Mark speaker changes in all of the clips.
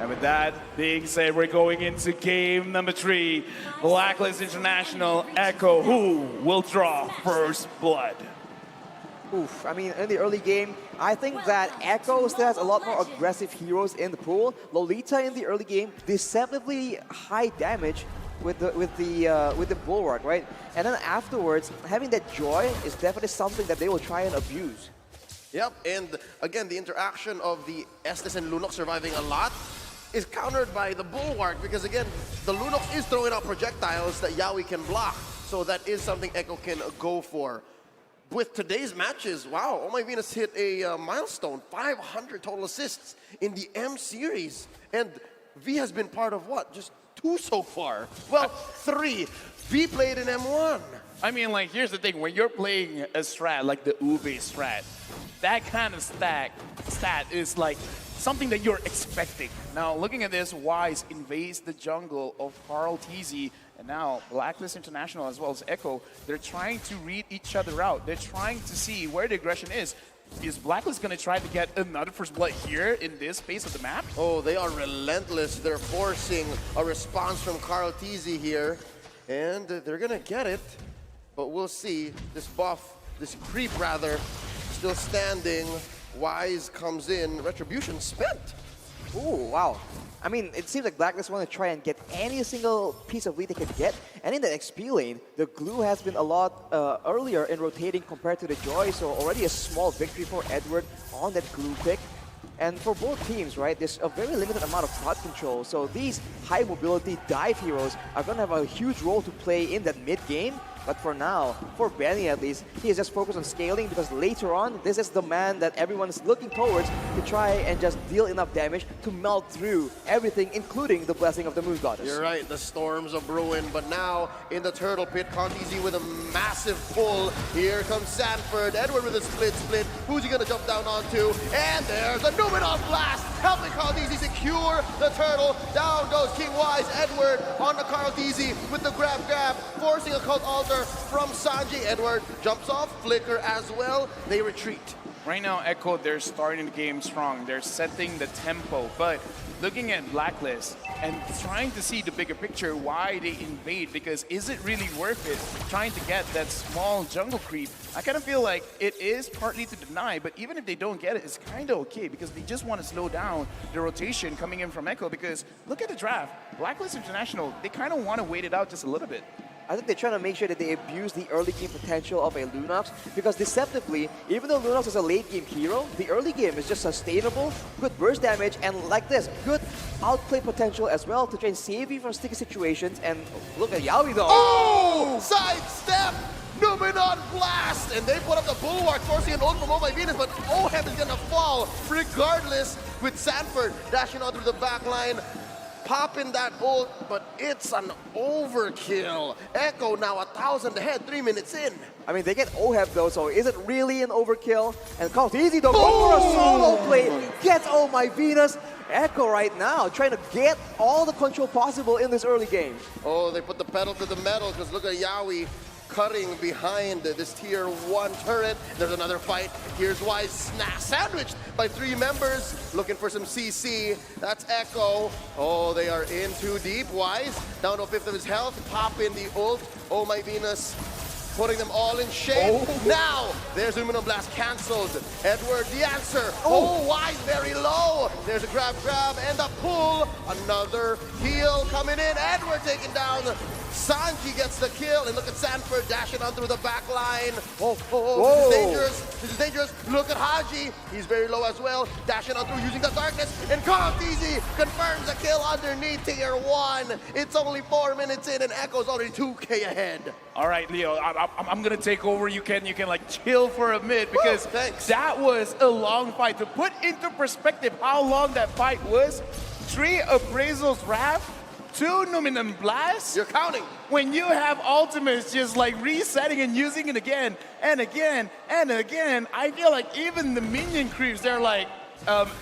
Speaker 1: And with that being said, we're going into game number 3. Blacklist International Echo. Who will draw first blood?
Speaker 2: Oof, I mean, in the early game, I think that Echo still has a lot more aggressive heroes in the pool. Lolita in the early game, deceptively high damage with the Bulwark, right? And then afterwards, having that Joy is definitely something that they will try and abuse.
Speaker 3: Yep, and again, the interaction of the Estes and Lunox surviving a lot is countered by the Bulwark because, again, the Lunox is throwing out projectiles that Yaoi can block. So that is something Echo can go for. With today's matches, wow, Oh My Venus hit a milestone, 500 total assists in the M series. And V has been part of what? Just 2 so far. Well, 3. V played in M1.
Speaker 1: I mean, like, here's the thing. When you're playing a strat like the Ube strat, that kind of stat is like something that you're expecting. Now, looking at this, Wise invades the jungle of Carl TZ, and now Blacklist International as well as Echo, they're trying to read each other out. They're trying to see where the aggression is. Is Blacklist going to try to get another first blood here in this phase of the map?
Speaker 3: Oh, they are relentless. They're forcing a response from Carl TZ here, and they're going to get it. But we'll see. This buff, this creep rather, still standing. Wise comes in. Retribution spent.
Speaker 2: Ooh, wow. I mean, it seems like Blacklist want to try and get any single piece of lead they can get. And in the XP lane, the glue has been a lot earlier in rotating compared to the Joy. So already a small victory for Edward on that glue pick. And for both teams, right, there's a very limited amount of plot control. So these high mobility dive heroes are going to have a huge role to play in that mid game. But for now, for Benny at least, he is just focused on scaling because later on, this is the man that everyone is looking towards to try and just deal enough damage to melt through everything, including the Blessing of the Moon Goddess.
Speaker 3: You're right, the storms are brewing, but now in the Turtle Pit, Contizi with a massive pull. Here comes Sanford, Edward with a split. Who's he gonna jump down onto? And there's a Numenon Blast, helping Contizi secure the turtle. Down goes King Wise, Edward on the Carl TZ with the grab, forcing a Cult Altar from Sanji. Edward jumps off, Flicker as well. They retreat.
Speaker 1: Right now, Echo, they're starting the game strong. They're setting the tempo. But looking at Blacklist and trying to see the bigger picture, why they invade, because is it really worth it trying to get that small jungle creep? I kind of feel like it is partly to deny, but even if they don't get it, it's kind of okay because they just want to slow down the rotation coming in from Echo because look at the draft. Blacklist International, they kind of want to wait it out just a little bit.
Speaker 2: I think they're trying to make sure that they abuse the early game potential of a Lunox because deceptively, even though Lunox is a late game hero, the early game is just sustainable, good burst damage, and like this, good outplay potential as well to try and save you from sticky situations. And look at Yaoi though.
Speaker 3: Oh! Sidestep! Numenon Blast! And they put up the Bulwark, forcing an ult from Oh My Venus, but Ohem is gonna fall regardless with Sanford dashing on through the back line. Popping that ult, but it's an overkill. Echo now 1,000 ahead, 3 minutes in.
Speaker 2: I mean, they get OHEB though, so is it really an overkill? And Call Easy though, go for a solo play, gets Oh My Venus. Echo right now trying to get all the control possible in this early game.
Speaker 3: Oh, they put the pedal to the metal because look at Yaoi cutting behind this tier 1 turret. There's another fight. Here's Wise sandwiched by 3 members. Looking for some CC. That's Echo. Oh, they are in too deep. Wise down to a 5th of his health. Pop in the ult. Oh My Venus putting them all in shape. Oh. Now, there's Numenon Blast cancelled. Edward, the answer. Oh, Wise very low. There's a grab, and a pull. Another heal coming in. Edward taken down. Sanji gets the kill, and look at Sanford dashing on through the back line. This is dangerous. This is dangerous. Look at Haji. He's very low as well. Dashing on through using the darkness. And Carl TZ confirms a kill underneath tier 1. It's only 4 minutes in, and Echo's already 2K ahead.
Speaker 1: All right, Leo, I'm going to take over. You can like chill for a minute because that was a long fight. To put into perspective how long that fight was, 3 appraisals wrapped, 2 Numenon Blasts.
Speaker 3: You're counting.
Speaker 1: When you have ultimates just like resetting and using it again and again and again, I feel like even the minion creeps, they're like,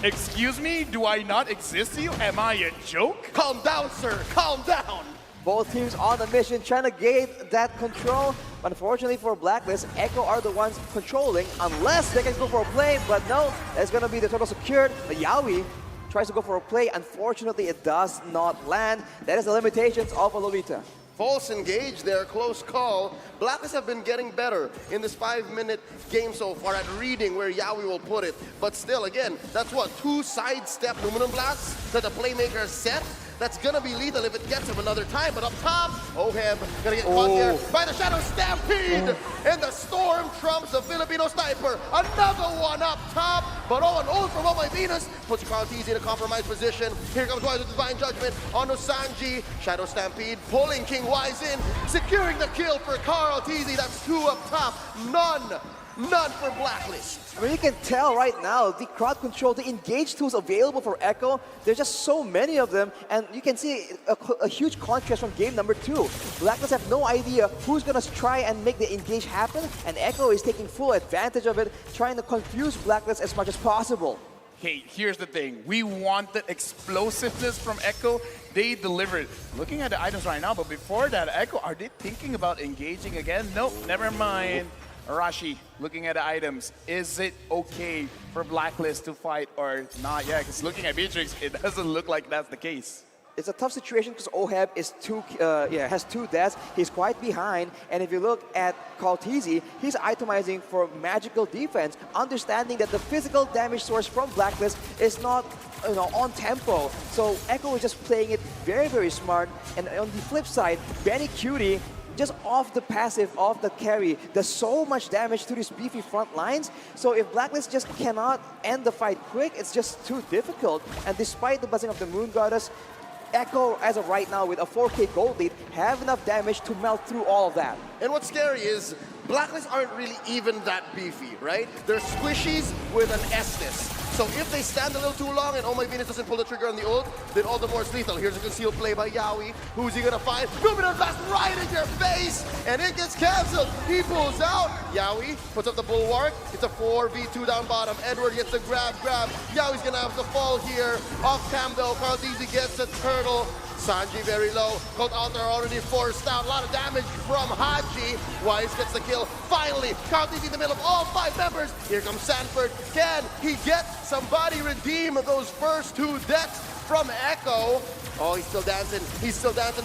Speaker 1: excuse me, do I not exist to you? Am I a joke?
Speaker 3: Calm down, sir, calm down.
Speaker 2: Both teams on the mission trying to gain that control. But unfortunately for Blacklist, Echo are the ones controlling unless they can go for a play. But no, that's going to be the total secured. But Yaoi tries to go for a play. Unfortunately, it does not land. That is the limitations of a Lolita.
Speaker 3: False engage there, close call. Blacklist have been getting better in this 5-minute game so far at reading where Yawi will put it. But still, again, that's what, 2 sidestep aluminum blasts that the playmaker set. That's gonna be lethal if it gets him another time. But up top, Oheb gonna get caught here by the Shadow Stampede. And the Storm trumps the Filipino Sniper. Another one up top. But an ult from Oh My Venus puts Carl TZ in a compromised position. Here comes Wise with Divine Judgment onto Sanji. Shadow Stampede pulling King Wise in, securing the kill for Carl TZ. That's 2 up top. None for Blacklist.
Speaker 2: I mean, you can tell right now the crowd control, the engage tools available for Echo, there's just so many of them, and you can see a huge contrast from game number 2. Blacklist have no idea who's going to try and make the engage happen, and Echo is taking full advantage of it, trying to confuse Blacklist as much as possible.
Speaker 1: Okay, here's the thing. We want the explosiveness from Echo. They delivered. Looking at the items right now, but before that, Echo, are they thinking about engaging again? Nope, never mind. Arashi, looking at the items, is it okay for Blacklist to fight or not? Yeah, because looking at Beatrix, it doesn't look like that's the case.
Speaker 2: It's a tough situation because Oheb is has 2 deaths. He's quite behind, and if you look at Carl TZ, he's itemizing for magical defense, understanding that the physical damage source from Blacklist is not on tempo. So Echo is just playing it very, very smart. And on the flip side, Benny Cutie, just off the passive, off the carry, does so much damage to these beefy front lines. So if Blacklist just cannot end the fight quick, it's just too difficult. And despite the buzzing of the Moon Goddess, Echo, as of right now, with a 4K gold lead, have enough damage to melt through all of that.
Speaker 3: And what's scary is Blacklist aren't really even that beefy, right? They're squishies with an S-ness. So if they stand a little too long and Oh My Venus doesn't pull the trigger on the ult, then all the more it's lethal. Here's a concealed play by Yawi. Who's he gonna find? Luminous Blast right in your face, and it gets canceled. He pulls out. Yawi puts up the bulwark. It's a 4v2 down bottom. Edward gets the grab. Yawi's gonna have to fall here. Off cam though, Carl TZ gets a turtle. Sanji very low. Cold Altar already forced out. A lot of damage from Haji. Wise gets the kill. Finally, Carl TZ in the middle of all 5 members. Here comes Sanford. Can he get somebody redeem those first 2 deaths from Echo? Oh, he's still dancing,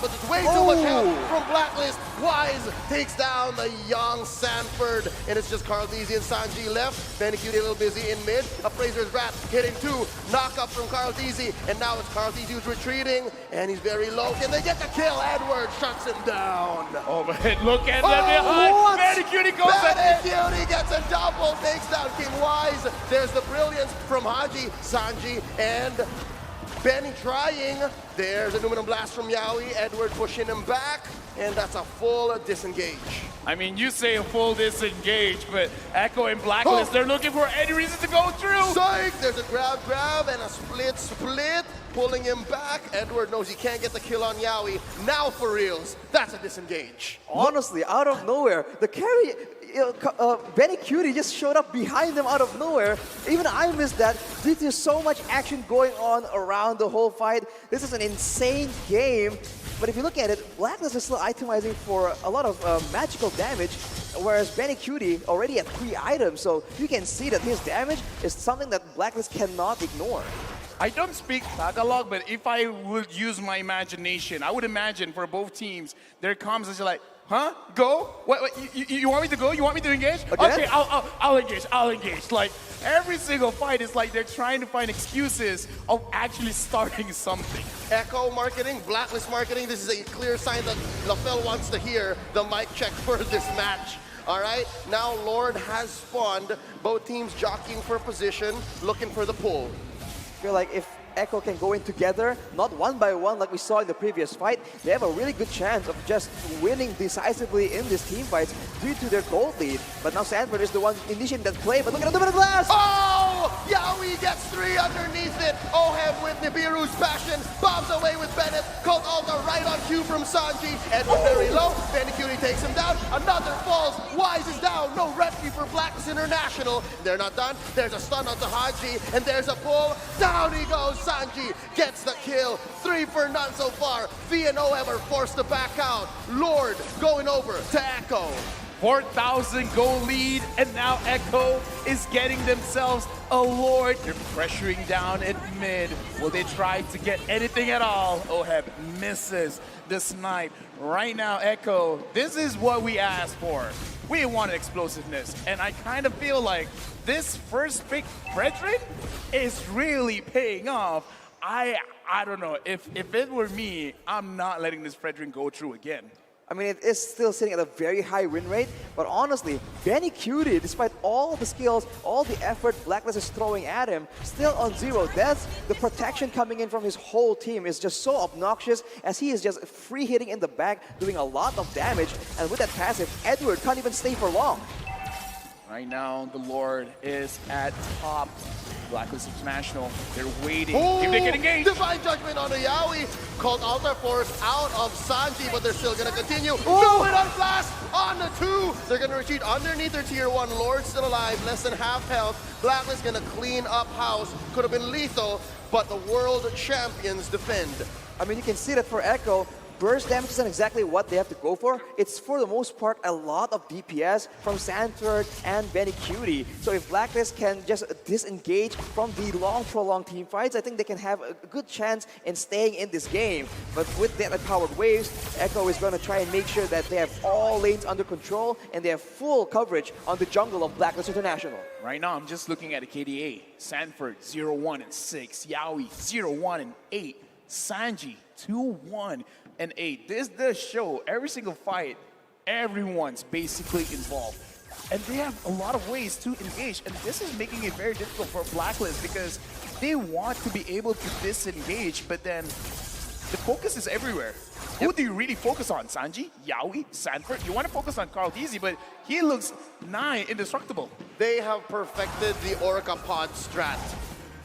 Speaker 3: but there's way too much help from Blacklist. Wise takes down the young Sanford, and it's just Carl TZ and Sanji left. Benny Cutie a little busy in mid. Appraiser's Rat hitting 2. Knock up from Carl TZ, and now it's Carl TZ who's retreating, and he's very low. Can they get the kill? Edward shuts him down.
Speaker 1: Oh, but look at that. Benny Cutie goes ahead.
Speaker 3: Benny Cutie gets a double, takes down King Wise. There's the brilliance from Haji, Sanji, and Benny trying. There's a Numinum Blast from Yawi. Edward pushing him back, and that's a full disengage.
Speaker 1: I mean, you say a full disengage, but Echo and Blacklist, they're looking for any reason to go through.
Speaker 3: Psych! There's a grab, and a split, pulling him back. Edward knows he can't get the kill on Yawi. Now for reals, that's a disengage.
Speaker 2: Honestly, out of nowhere, the carry, Benny Cutie just showed up behind them out of nowhere. Even I missed that due to so much action going on around the whole fight. This is an insane game. But if you look at it, Blacklist is still itemizing for a lot of magical damage, whereas Benny Cutie already at 3 items. So you can see that his damage is something that Blacklist cannot ignore.
Speaker 1: I don't speak Tagalog, but if I would use my imagination, I would imagine for both teams, there comes as you're like, huh? Go? What you want me to go? You want me to engage?
Speaker 2: Again?
Speaker 1: Okay, I'll engage. Like, every single fight is like they're trying to find excuses of actually starting something.
Speaker 3: Echo marketing, Blacklist marketing, this is a clear sign that LaFell wants to hear the mic check for this match. All right, now Lord has spawned, both teams jockeying for position, looking for the pull.
Speaker 2: I feel like if Echo can go in together, not one by one like we saw in the previous fight, they have a really good chance of just winning decisively in these team fights due to their gold lead. But now Sanford is the one initiating that play, but look at the minute blast!
Speaker 3: Oh! Yawi gets 3 underneath it. Oheb with Nibiru's passion, bombs away with Bennett. Cold Alta right on cue from Sanji. Edward very low. Benny Cutie takes him down. Another falls. Wise is down. No rescue for Blacklist International. They're not done. There's a stun onto Haji, and there's a pull. Down he goes. Sanji gets the kill. 3 for none so far. V and Oheb are forced to back out. Lord going over to Echo.
Speaker 1: 4,000 goal lead, and now Echo is getting themselves Oh Lord, they're pressuring down at mid. Will they try to get anything at all? Oheb misses the snipe. Right now, Echo, this is what we asked for. We wanted explosiveness, and I kind of feel like this first pick, Frederick, is really paying off. I don't know. If it were me, I'm not letting this Frederick go through again.
Speaker 2: I mean, it is still sitting at a very high win rate, but honestly, Benny Cutie, despite all the skills, all the effort Blacklist is throwing at him, still on 0 deaths. The protection coming in from his whole team is just so obnoxious as he is just free hitting in the back, doing a lot of damage, and with that passive, Edward can't even stay for long.
Speaker 1: Right now, the Lord is at top. Blacklist International, they're waiting.
Speaker 3: Ooh,
Speaker 1: If they get engaged.
Speaker 3: Divine Judgment on the Yaoi. Called Altar Force out of Sanji, but they're still going to continue.
Speaker 2: Ooh.
Speaker 3: Do it on blast on the 2. They're going to retreat underneath their tier 1. Lord still alive, less than half health. Blacklist going to clean up house. Could have been lethal, but the world champions defend.
Speaker 2: I mean, you can see that for Echo, burst damage isn't exactly what they have to go for. It's for the most part a lot of DPS from Sanford and Benny Cutie. So if Blacklist can just disengage from the long prolonged team fights, I think they can have a good chance in staying in this game. But with the powered waves, Echo is going to try and make sure that they have all lanes under control and they have full coverage on the jungle of Blacklist International.
Speaker 1: Right now, I'm just looking at a KDA. Sanford, 0-1 and 6. Yaoi, 0-1 and 8. Sanji, 2-1 and 8. This does show every single fight, everyone's basically involved. And they have a lot of ways to engage. And this is making it very difficult for Blacklist because they want to be able to disengage, but then the focus is everywhere. Who do you really focus on? Sanji, Yaoi, Sanford? You want to focus on Carl Deasy, but he looks nigh indestructible.
Speaker 3: They have perfected the Orca Pod strat.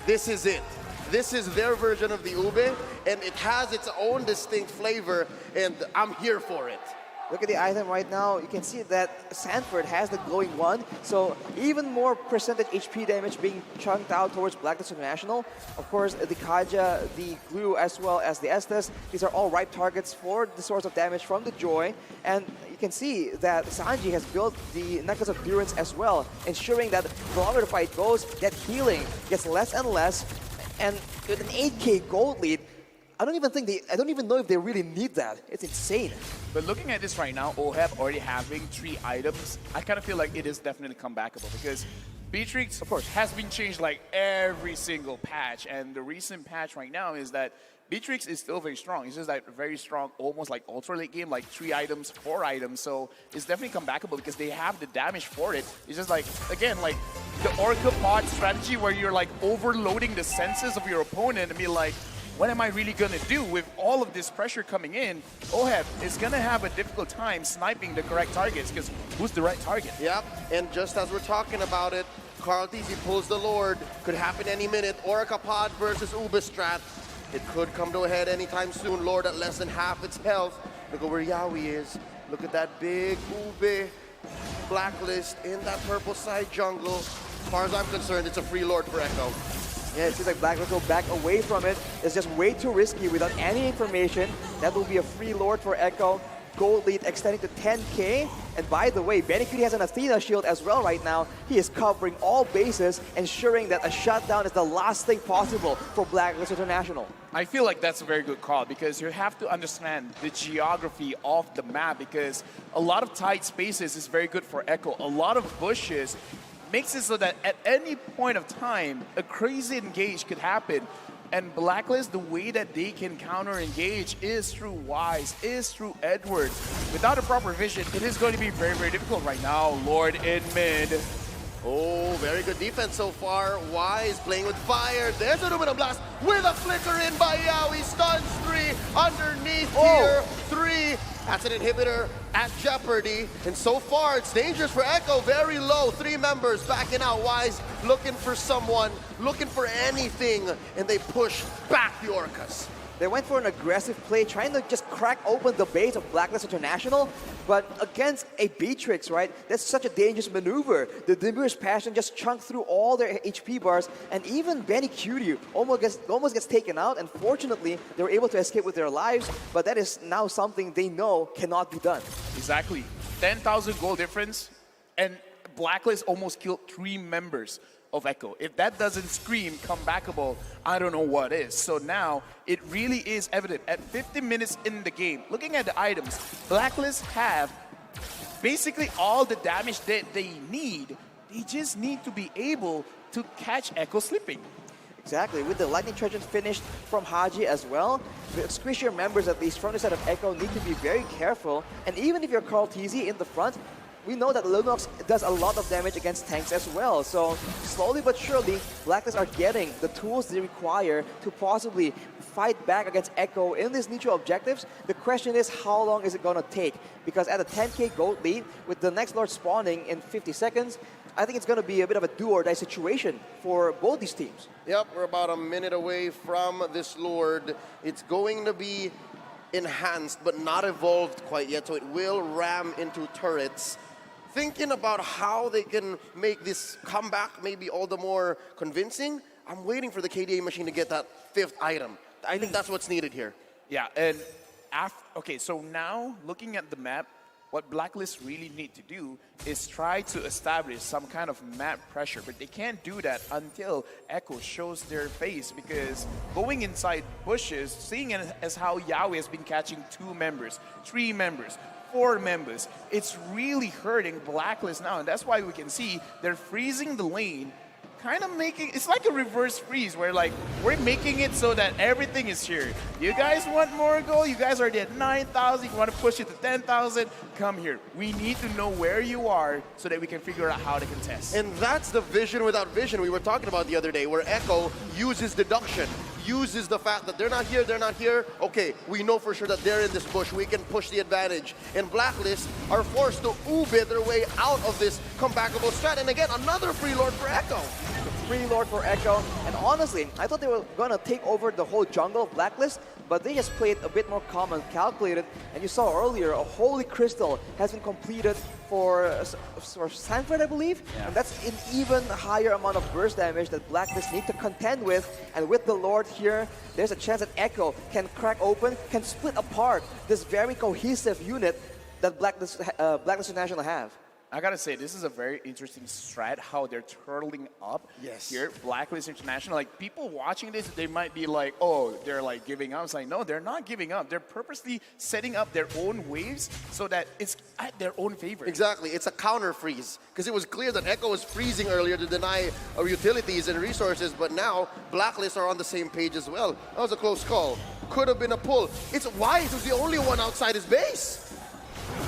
Speaker 3: This is it. This is their version of the Ube, and it has its own distinct flavor, and I'm here for it.
Speaker 2: Look at the item right now. You can see that Sanford has the glowing one, so even more percentage HP damage being chunked out towards Blacklist International. Of course, the Kaja, the Glue, as well as the Estes, these are all ripe targets for the source of damage from the Joy. And you can see that Sanji has built the Necklace of Endurance as well, ensuring that the longer the fight goes, that healing gets less and less. And with an 8K gold lead, I don't even know if they really need that. It's insane.
Speaker 1: But looking at this right now, Oheb already having 3 items, I kind of feel like it is definitely comebackable because Beatrix, of course, has been changed like every single patch. And the recent patch right now is that Beatrix is still very strong. It's just like very strong, almost like ultra late game, like 3 items, 4 items. So it's definitely comebackable because they have the damage for it. It's just like, again, like the Orca Pod strategy where you're like overloading the senses of your opponent and be like, what am I really gonna do with all of this pressure coming in? Oheb is gonna have a difficult time sniping the correct targets because who's the right target?
Speaker 3: Yep, and just as we're talking about it, Carl Deasy pulls the Lord. Could happen any minute. Orca Pod versus Ube strat. It could come to a head anytime soon. Lord at less than half its health. Look at where Yaoi is. Look at that big Ube Blacklist in that purple side jungle. As far as I'm concerned, it's a free Lord for Echo.
Speaker 2: Yeah, it seems like Blacklist will back away from it. It's just way too risky without any information. That will be a free Lord for Echo. Gold lead extending to 10K. And by the way, Benny Cutie has an Athena shield as well right now. He is covering all bases, ensuring that a shutdown is the last thing possible for Blacklist International.
Speaker 1: I feel like that's a very good call because you have to understand the geography of the map because a lot of tight spaces is very good for Echo. A lot of bushes makes it so that at any point of time, a crazy engage could happen. And Blacklist, the way that they can counter-engage is through Wise, is through Edward. Without a proper vision, it is going to be very, very difficult right now. Lord in mid.
Speaker 3: Oh, very good defense so far. Wise playing with fire. There's a Lumina Blast with a flicker in by Yaoi. Stuns 3 underneath tier 3. That's an inhibitor at jeopardy. And so far, it's dangerous for Echo. Very low. 3 members backing out. Wise looking for someone, looking for anything. And they push back the Orcas.
Speaker 2: They went for an aggressive play, trying to just crack open the base of Blacklist International, but against a Beatrix, right? That's such a dangerous maneuver. The Dimmer's Passion just chunked through all their HP bars, and even Benny Cutie almost gets taken out, and fortunately, they were able to escape with their lives, but that is now something they know cannot be done.
Speaker 1: Exactly. 10,000 gold difference, and Blacklist almost killed 3 members. of Echo. If that doesn't scream comebackable, I don't know what is. So now it really is evident at 50 minutes in the game. Looking at the items, Blacklist have basically all the damage that they need. They just need to be able to catch Echo slipping.
Speaker 2: Exactly, with the lightning trojans finished from Haji as well, the squishier members at least from the side of Echo need to be very careful. And even if you're Carl TZ in the front, we know that Lunox does a lot of damage against tanks as well. So slowly but surely, Blacklist are getting the tools they require to possibly fight back against Echo in these neutral objectives. The question is, how long is it going to take? Because at a 10k gold lead, with the next Lord spawning in 50 seconds, I think it's going to be a bit of a do-or-die situation for both these teams.
Speaker 3: Yep, we're about a minute away from this Lord. It's going to be enhanced, but not evolved quite yet, so it will ram into turrets. Thinking about how they can make this comeback maybe all the more convincing, I'm waiting for the KDA machine to get that 5th item. I think that's what's needed here.
Speaker 1: Yeah, and okay, so now looking at the map, what Blacklist really need to do is try to establish some kind of map pressure, but they can't do that until Echo shows their face, because going inside bushes, seeing as how Yawi has been catching 2 members, 3 members, 4 members, it's really hurting Blacklist now, and that's why we can see they're freezing the lane, kind of making, it's like a reverse freeze where like, we're making it so that everything is here. You guys want more gold? You guys are at 9,000, you want to push it to 10,000? Come here. We need to know where you are so that we can figure out how to contest.
Speaker 3: And that's the vision without vision we were talking about the other day, where Echo uses deduction, uses the fact that they're not here. Okay, we know for sure that they're in this bush. We can push the advantage. And Blacklist are forced to ube their way out of this comebackable strat. And again, another free Lord for Echo.
Speaker 2: Free Lord for Echo. And honestly, I thought they were going to take over the whole jungle of Blacklist, but they just played a bit more calm and calculated. And you saw earlier, a Holy Crystal has been completed for Sanford, I believe.
Speaker 1: Yeah.
Speaker 2: And that's an even higher amount of burst damage that Blacklist need to contend with. And with the Lord here, there's a chance that Echo can crack open, can split apart this very cohesive unit that Blacklist International have.
Speaker 1: I gotta say, this is a very interesting strat, how they're turtling up here, Blacklist International. Like, people watching this, they might be like, oh, they're like giving up. It's like, no, they're not giving up. They're purposely setting up their own waves so that it's at their own favor.
Speaker 3: Exactly, it's a counter freeze. Because it was clear that Echo was freezing earlier to deny our utilities and resources, but now Blacklist are on the same page as well. That was a close call. Could have been a pull. It's Wise who's the only one outside his base.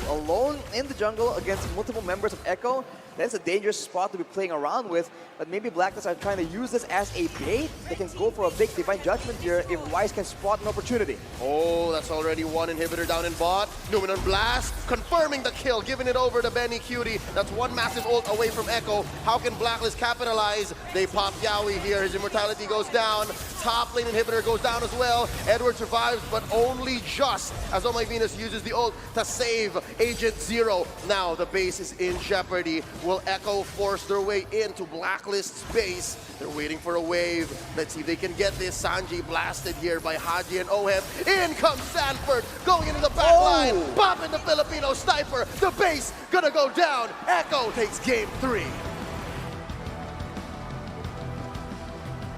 Speaker 2: Alone in the jungle against multiple members of Echo, that's a dangerous spot to be playing around with. But maybe Blacklist are trying to use this as a bait. They can go for a big Divine Judgment here if Wise can spot an opportunity.
Speaker 3: Oh, that's already one inhibitor down in bot. Numinous Blast confirming the kill, giving it over to Benny Cutie. That's one massive ult away from Echo. How can Blacklist capitalize? They pop Yawi here. His immortality goes down. Top lane inhibitor goes down as well. Edward survives, but only just as Oh My Venus uses the ult to save Agent Zero. Now the base is in jeopardy. Will Echo force their way into Blacklist's base? They're waiting for a wave. Let's see if they can get this. Sanji blasted here by Haji and Ohem. In comes Sanford, going into the back line. Popping the Filipino sniper. The base gonna go down. Echo takes game 3.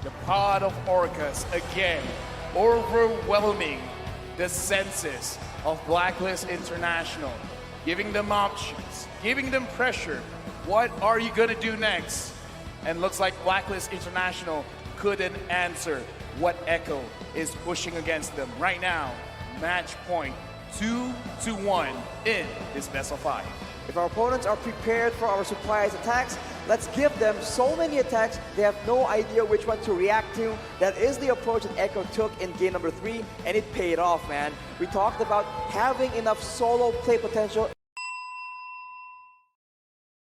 Speaker 1: The pod of Orcas, again, overwhelming the senses of Blacklist International, giving them options, giving them pressure. What are you gonna do next? And looks like Blacklist International couldn't answer what Echo is pushing against them. Right now, match point 2-1 in this best of 5.
Speaker 2: If our opponents are prepared for our surprise attacks, let's give them so many attacks they have no idea which one to react to. That is the approach that Echo took in game number 3, and it paid off, man. We talked about having enough solo play potential